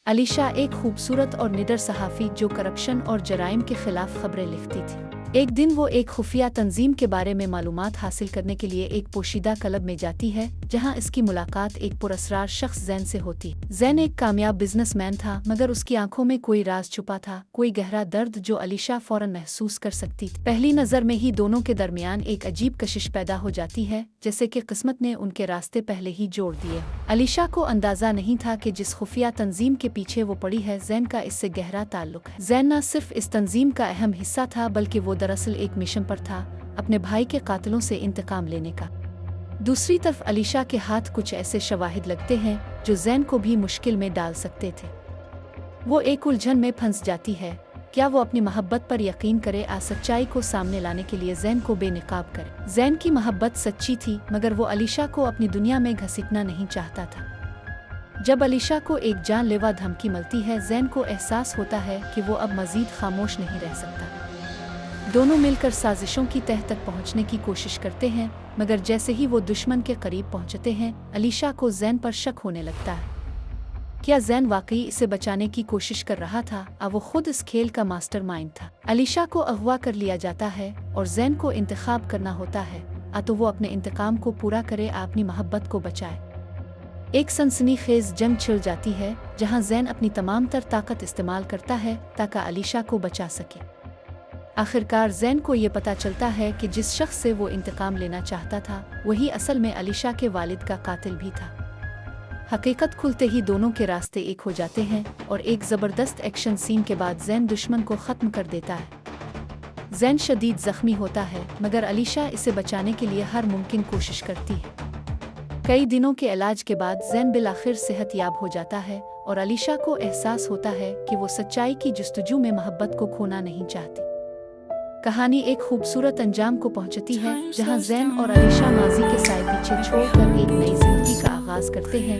अलीशा एक खूबसूरत और निडर सहाफ़ी जो करप्शन और जराइम के खिलाफ खबरें लिखती थी। एक दिन वो एक खुफिया तंजीम के बारे में मालूमात हासिल करने के लिए एक पोशीदा क्लब में जाती है, जहां इसकी मुलाकात एक पुरअसरार शख्स ज़ैन से होती। ज़ैन एक कामयाब बिजनेसमैन था, मगर उसकी आंखों में कोई राज छुपा था, कोई गहरा दर्द जो अलीशा फौरन महसूस कर सकती थी। पहली नज़र में ही दोनों के दरमियान एक अजीब कशिश पैदा हो जाती है, जैसे कि किस्मत ने उनके रास्ते पहले ही जोड़ दिए। अलीशा को अंदाजा नहीं था कि जिस खुफिया तंजीम के पीछे वो पड़ी है, ज़ैन का इससे गहरा ताल्लुक है। ज़ैन न सिर्फ इस तंजीम का अहम हिस्सा था, बल्कि वो दरअसल एक मिशन पर था, अपने भाई के कातिलों से इंतकाम लेने का। दूसरी तरफ अलीशा के हाथ कुछ ऐसे शवाहिद लगते हैं जो ज़ैन को भी मुश्किल में डाल सकते थे। वो एक उलझन में फंस जाती है, क्या वो अपनी मोहब्बत पर यकीन करे या सच्चाई को सामने लाने के लिए ज़ैन को बेनकाब करे। ज़ैन की मोहब्बत सच्ची थी, मगर वो अलीशा को अपनी दुनिया में घसीटना नहीं चाहता था। जब अलीशा को एक जानलेवा धमकी मिलती है, ज़ैन को एहसास होता है कि वो अब मज़ीद खामोश नहीं रह सकता। दोनों मिलकर साजिशों की तह तक पहुंचने की कोशिश करते हैं, मगर जैसे ही वो दुश्मन के करीब पहुंचते हैं, अलीशा को ज़ैन पर शक होने लगता है। क्या ज़ैन वाकई इसे बचाने की कोशिश कर रहा था, या वो खुद इस खेल का मास्टरमाइंड था? अलीशा को अगवा कर लिया जाता है और ज़ैन को इंतखाब करना होता है, या तो वो अपने इंतकाम को पूरा करे या अपनी मोहब्बत को बचाए। एक सनसनीखेज जंग छिड़ जाती है, जहां ज़ैन अपनी तमाम तर ताकत इस्तेमाल करता है ताकि अलीशा को बचा सके। आखिरकार ज़ैन को ये पता चलता है कि जिस शख्स से वो इंतकाम लेना चाहता था, वही असल में अलीशा के वालिद का कातिल भी था। हकीकत खुलते ही दोनों के रास्ते एक हो जाते हैं और एक ज़बरदस्त एक्शन सीन के बाद ज़ैन दुश्मन को ख़त्म कर देता है। ज़ैन शदीद ज़ख्मी होता है, मगर अलीशा इसे बचाने के लिए हर मुमकिन कोशिश करती है। कई दिनों के इलाज के बाद ज़ैन बिलाखिर सेहतयाब हो जाता है और अलीशा को एहसास होता है कि वो सच्चाई की जुस्तजू में मोहब्बत को खोना नहीं चाहती। कहानी एक खूबसूरत अंजाम को पहुंचती है, जहां ज़ैन और अलीशा माजी के साए पीछे छोड़कर एक नई जिंदगी का आगाज करते हैं।